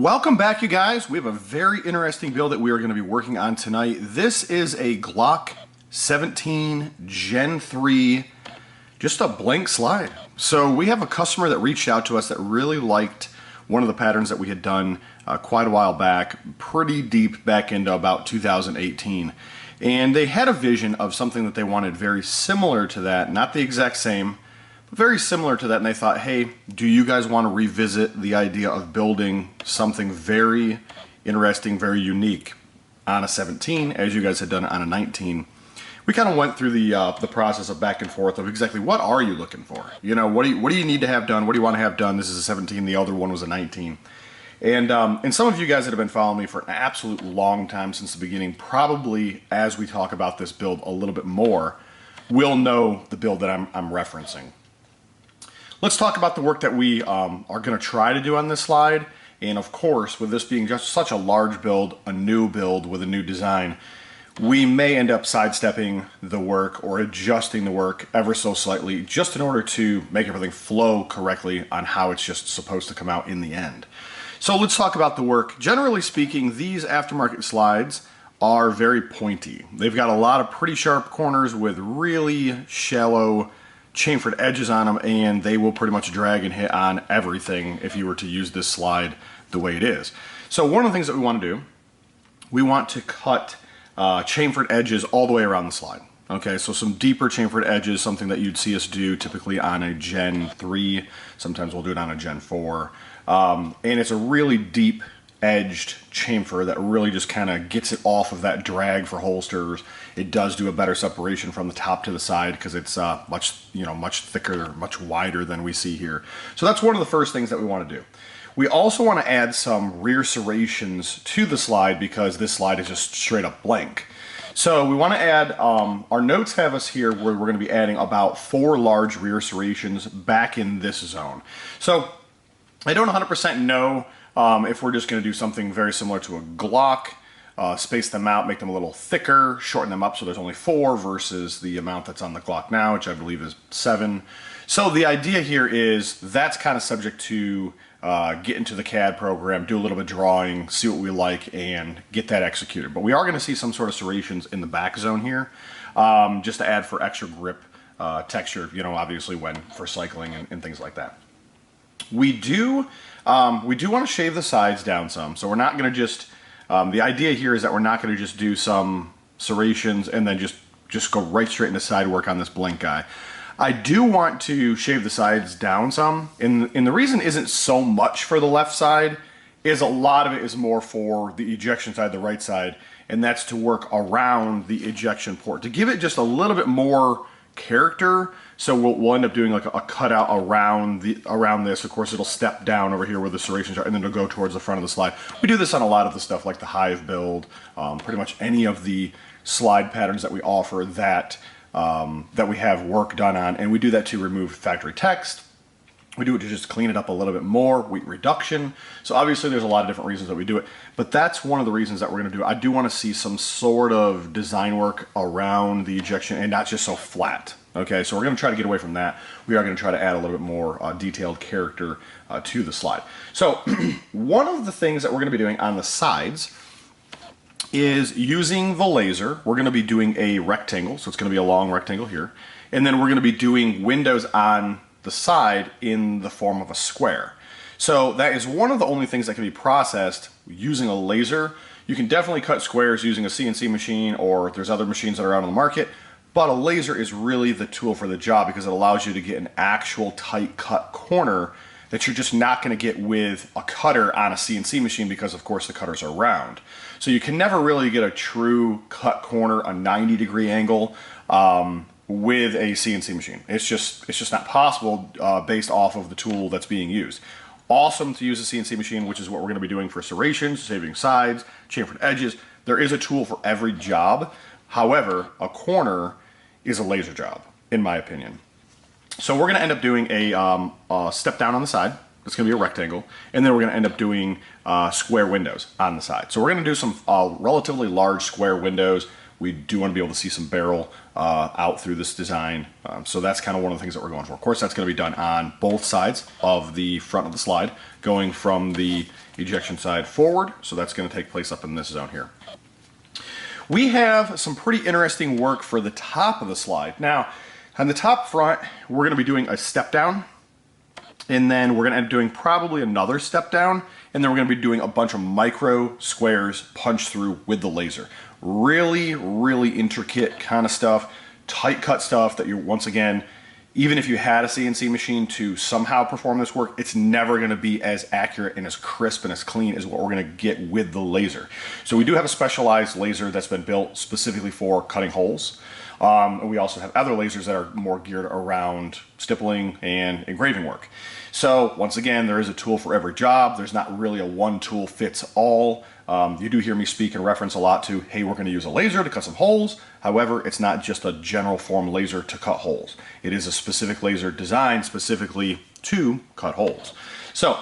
Welcome back, you guys. We have a very interesting build that we are going to be working on tonight. This is a Glock 17 Gen 3, just a blank slide. So we have a customer that reached out to us that really liked one of the patterns that we had done quite a while back, pretty deep back into about 2018. And they had a vision of something that they wanted very similar to that, not the exact same, very similar to that, and they thought, hey, do you guys want to revisit the idea of building something very interesting, very unique on a 17, as you guys had done on a 19? We kind of went through the process of back and forth of exactly what are you looking for? You know, what do you need to have done? What do you want to have done? This is a 17, the other one was a 19. And some of you guys that have been following me for an absolute long time since the beginning, probably as we talk about this build a little bit more, will know the build that I'm referencing. Let's talk about the work that we are going to try to do on this slide. And of course, with this being just such a large build, a new build with a new design, we may end up sidestepping the work or adjusting the work ever so slightly just in order to make everything flow correctly on how it's just supposed to come out in the end. So let's talk about the work. Generally speaking, these aftermarket slides are very pointy. They've got a lot of pretty sharp corners with really shallow chamfered edges on them, and they will pretty much drag and hit on everything if you were to use this slide the way it is. So one of the things that we want to do, we want to cut chamfered edges all the way around the slide. Okay, so some deeper chamfered edges, something that you'd see us do typically on a Gen 3, sometimes we'll do it on a Gen 4, and it's a really deep edged chamfer that really just kind of gets it off of that drag for holsters. It does do a better separation from the top to the side because it's much thicker, much wider than we see here. So that's one of the first things that we want to do. We also want to add some rear serrations to the slide because this slide is just straight up blank. So we want to add, our notes have us here where we're going to be adding about 4 large rear serrations back in this zone. So I don't 100% know if we're just going to do something very similar to a Glock, space them out, make them a little thicker, shorten them up so there's only 4 versus the amount that's on the Glock now, which I believe is 7. So the idea here is that's kind of subject to get into the CAD program, do a little bit of drawing, see what we like, and get that executed. But we are going to see some sort of serrations in the back zone here, just to add for extra grip texture, you know, obviously when for cycling and things like that. We do want to shave the sides down some, so we're not going to just, the idea here is that we're not going to just do some serrations and then just go right straight into side work on this blank guy. I do want to shave the sides down some, and the reason isn't so much for the left side, is a lot of it is more for the ejection side, the right side, and that's to work around the ejection port, to give it just a little bit more character. So we'll end up doing like a cutout around this. Of course, it'll step down over here where the serrations are, and then it'll go towards the front of the slide. We do this on a lot of the stuff like the Hive build, pretty much any of the slide patterns that we offer that we have work done on, and we do that to remove factory text. We do it to just clean it up a little bit more, weight reduction. So obviously there's a lot of different reasons that we do it, but that's one of the reasons that we're going to do it. I do want to see some sort of design work around the ejection and not just so flat. Okay, so we're going to try to get away from that. We are going to try to add a little bit more detailed character to the slide. So one of the things that we're going to be doing on the sides is using the laser. We're going to be doing a rectangle, so it's going to be a long rectangle here, and then we're going to be doing windows on the side in the form of a square. So that is one of the only things that can be processed using a laser. You can definitely cut squares using a CNC machine, or there's other machines that are out on the market, but a laser is really the tool for the job because it allows you to get an actual tight cut corner that you're just not going to get with a cutter on a CNC machine because of course the cutters are round. So you can never really get a true cut corner, a 90-degree angle, with a CNC machine. It's just not possible based off of the tool that's being used. Awesome to use a CNC machine, which is what we're going to be doing for serrations, saving sides, chamfered edges. There is a tool for every job. However, a corner is a laser job, in my opinion. So we're going to end up doing a step down on the side. It's going to be a rectangle, and then we're going to end up doing square windows on the side. So we're going to do some relatively large square windows We do want to be able to see some barrel out through this design. So that's kind of one of the things that we're going for. Of course, that's going to be done on both sides of the front of the slide, going from the ejection side forward. So that's going to take place up in this zone here. We have some pretty interesting work for the top of the slide. Now, on the top front, we're going to be doing a step down, and then we're going to end up doing probably another step down, and then we're going to be doing a bunch of micro squares punched through with the laser. Really, really intricate kind of stuff, tight cut stuff that you're, once again, even if you had a CNC machine to somehow perform this work, it's never going to be as accurate and as crisp and as clean as what we're going to get with the laser. So we do have a specialized laser that's been built specifically for cutting holes. And we also have other lasers that are more geared around stippling and engraving work. So once again, there is a tool for every job. There's not really a one tool fits all. You do hear me speak and reference a lot to, hey, we're going to use a laser to cut some holes. However, it's not just a general form laser to cut holes. It is a specific laser designed specifically to cut holes. So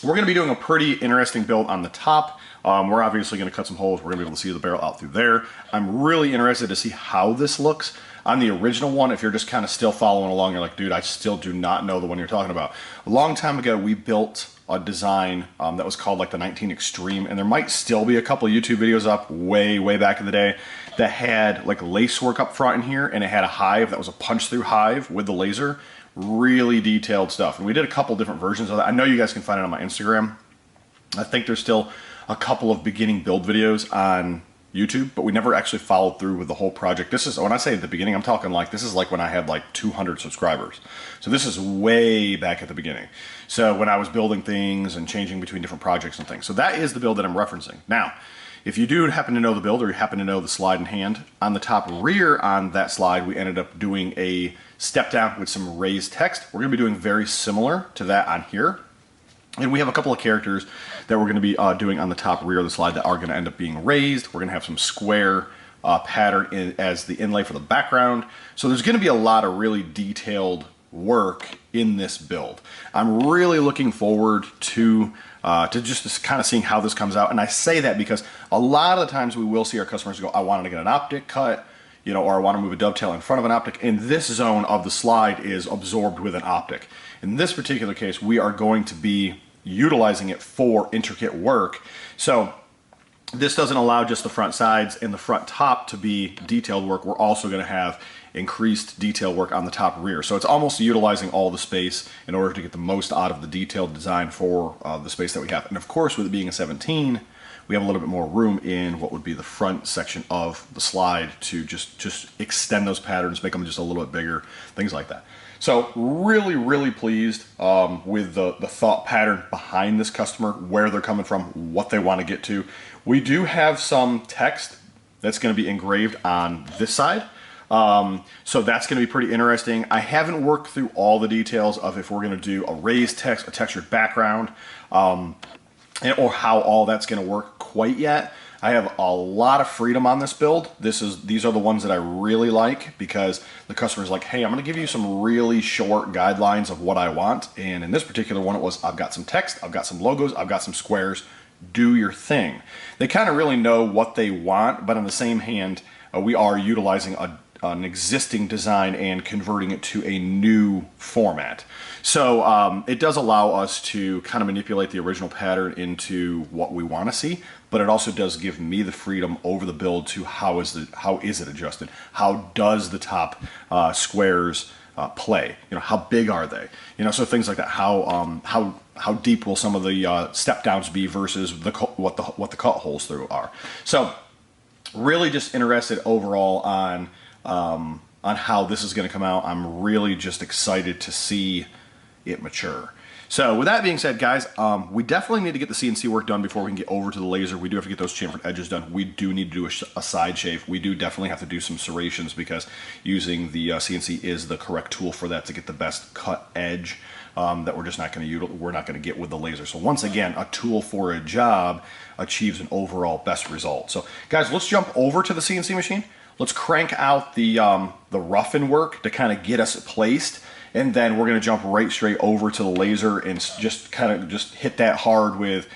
we're going to be doing a pretty interesting build on the top. We're obviously going to cut some holes. We're going to be able to see the barrel out through there. I'm really interested to see how this looks. On the original one, if you're just kind of still following along, you're like, dude, I still do not know the one you're talking about. A long time ago, we built a design that was called like the 19 Extreme, and there might still be a couple of YouTube videos up way back in the day that had like lace work up front in here, and it had a hive that was a punch through hive with the laser. Really detailed stuff, and we did a couple different versions of that. I know you guys can find it on my Instagram. I think there's still a couple of beginning build videos on YouTube, but we never actually followed through with the whole project. This is, when I say at the beginning, I'm talking like, this is like when I had like 200 subscribers. So this is way back at the beginning. So when I was building things and changing between different projects and things. So that is the build that I'm referencing. Now, if you do happen to know the build, or you happen to know the slide in hand, on the top rear on that slide, we ended up doing a step down with some raised text. We're going to be doing very similar to that on here. And we have a couple of characters that we're going to be doing on the top rear of the slide that are going to end up being raised. We're going to have some square pattern as the inlay for the background. So there's going to be a lot of really detailed work in this build. I'm really looking forward to just kind of seeing how this comes out. And I say that because a lot of the times we will see our customers go, I wanted to get an optic cut, you know, or I want to move a dovetail in front of an optic. And this zone of the slide is absorbed with an optic. In this particular case, we are going to be utilizing it for intricate work. So this doesn't allow just the front sides and the front top to be detailed work. We're also going to have increased detail work on the top rear. So it's almost utilizing all the space in order to get the most out of the detailed design for the space that we have. And of course, with it being a 17, we have a little bit more room in what would be the front section of the slide to just extend those patterns, make them just a little bit bigger, things like that. So really pleased with the thought pattern behind this customer, where they're coming from, what they want to get to. We do have some text that's going to be engraved on this side. So that's going to be pretty interesting. I haven't worked through all the details of if we're going to do a raised text, a textured background, or how all that's going to work quite yet. I have a lot of freedom on this build. These are the ones that I really like, because the customer's like, hey, I'm going to give you some really short guidelines of what I want. And in this particular one, it was, I've got some text, I've got some logos, I've got some squares, do your thing. They kind of really know what they want, but on the same hand, we are utilizing an existing design and converting it to a new format. So it does allow us to kind of manipulate the original pattern into what we want to see, but it also does give me the freedom over the build to how is it adjusted? How does the top squares play? You know, how big are they? You know, so things like that. How deep will some of the step downs be versus what the cut holes through are? So really just interested overall on how this is going to come out. I'm really just excited to see it mature. So with that being said, guys, we definitely need to get the CNC work done before we can get over to the laser. We do have to get those chamfered edges done. We do need to do a side shave. We do definitely have to do some serrations, because using the CNC is the correct tool for that, to get the best cut edge that we're just not going to get with the laser. So once again, a tool for a job achieves an overall best result. So guys, let's jump over to the CNC machine. Let's crank out the roughen work to kind of get us placed, and then we're going to jump right straight over to the laser and just hit that hard with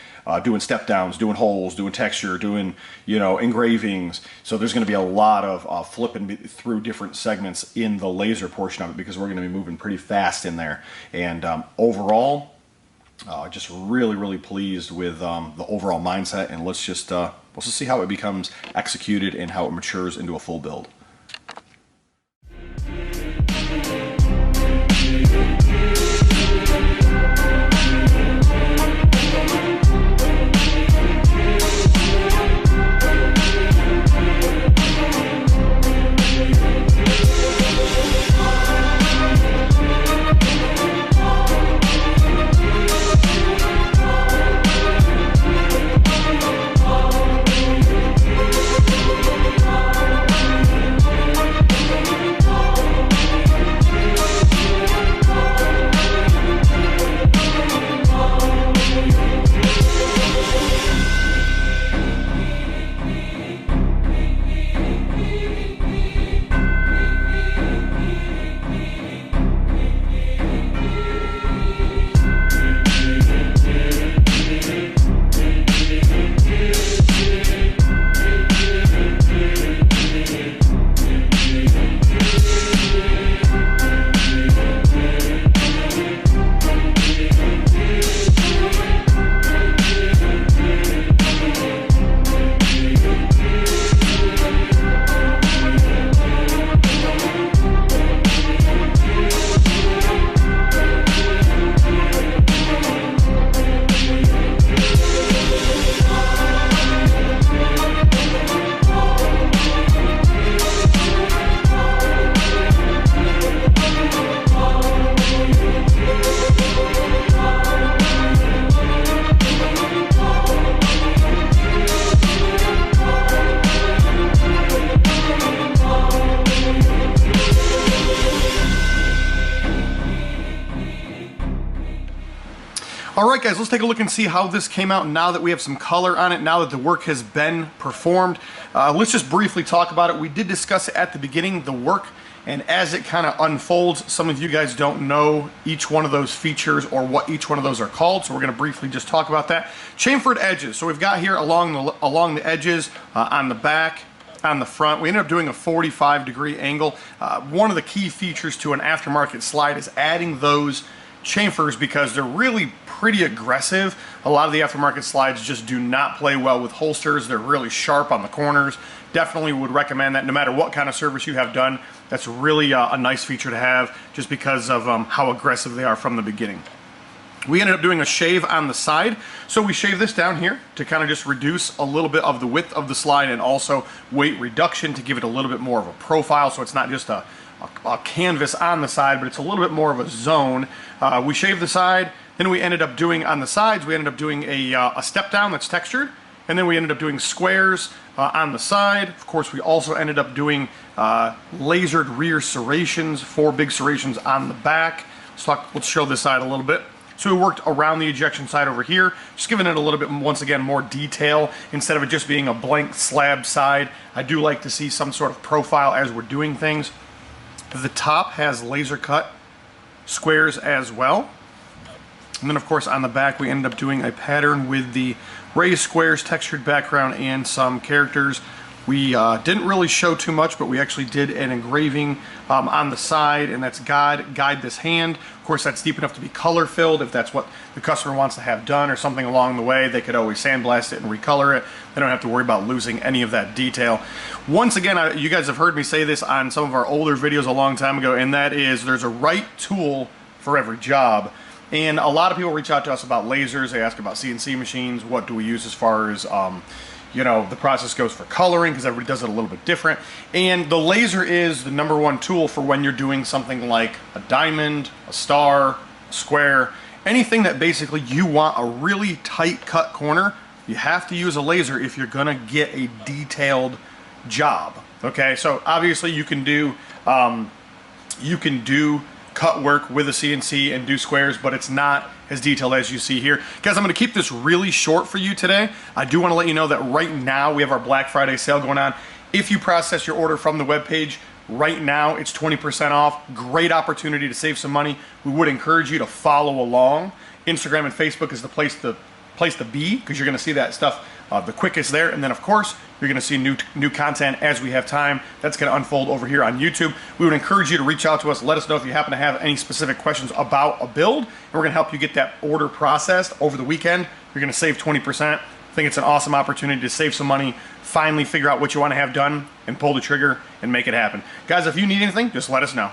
doing step downs, doing holes, doing texture, doing, you know, engravings. So there's going to be a lot of flipping through different segments in the laser portion of it, because we're going to be moving pretty fast in there. And overall, just really pleased with the overall mindset. And let's just see how it becomes executed and how it matures into a full build. Alright guys, let's take a look and see how this came out now that we have some color on it, now that the work has been performed. Let's just briefly talk about it. We did discuss it at the beginning, the work, and as it kind of unfolds, some of you guys don't know each one of those features or what each one of those are called, so we're going to briefly just talk about that. Chamfered edges. So we've got here along the edges, on the back, on the front. We ended up doing a 45-degree angle. One of the key features to an aftermarket slide is adding those chamfers because they're really pretty aggressive. A lot of the aftermarket slides just do not play well with holsters. They're really sharp on the corners. Definitely would recommend that no matter what kind of service you have done. That's really a nice feature to have just because of how aggressive they are from the beginning. We ended up doing a shave on the side. So we shave this down here to kind of just reduce a little bit of the width of the slide and also weight reduction to give it a little bit more of a profile, so it's not just a canvas on the side, but it's a little bit more of a zone. We shaved the side, then we ended up doing on the sides, we ended up doing a step down that's textured, and then we ended up doing squares on the side. Of course, we also ended up doing lasered rear serrations, 4 big serrations on the back. Let's show this side a little bit. So we worked around the ejection side over here, just giving it a little bit, once again, more detail instead of it just being a blank slab side. I do like to see some sort of profile as we're doing things. The top has laser cut squares as well. And then of course on the back we ended up doing a pattern with the raised squares, textured background, and some characters. We didn't really show too much, but we actually did an engraving on the side, and that's God, guide this hand. Of course, that's deep enough to be color filled if that's what the customer wants to have done or something along the way. They could always sandblast it and recolor it. They don't have to worry about losing any of that detail. Once again, you guys have heard me say this on some of our older videos a long time ago, and that is there's a right tool for every job. And a lot of people reach out to us about lasers. They ask about CNC machines. What do we use as far as you know, the process goes for coloring, because everybody does it a little bit different. And the laser is the #1 tool for when you're doing something like a diamond, a star, a square, anything that basically you want a really tight cut corner. You have to use a laser if you're gonna get a detailed job. Okay, so obviously you can do cut work with a CNC and do squares, but it's not as detailed as you see here. Guys, I'm going to keep this really short for you today. I do want to let you know that right now we have our Black Friday sale going on. If you process your order from the webpage, right now it's 20% off. Great opportunity to save some money. We would encourage you to follow along. Instagram and Facebook is the place to place to be, because you're going to see that stuff the quickest there. And then, of course, you're going to see new content as we have time. That's going to unfold over here on YouTube. We would encourage you to reach out to us. Let us know if you happen to have any specific questions about a build, and we're going to help you get that order processed over the weekend. You're going to save 20%. I think it's an awesome opportunity to save some money, finally figure out what you want to have done, and pull the trigger and make it happen. Guys, if you need anything, just let us know.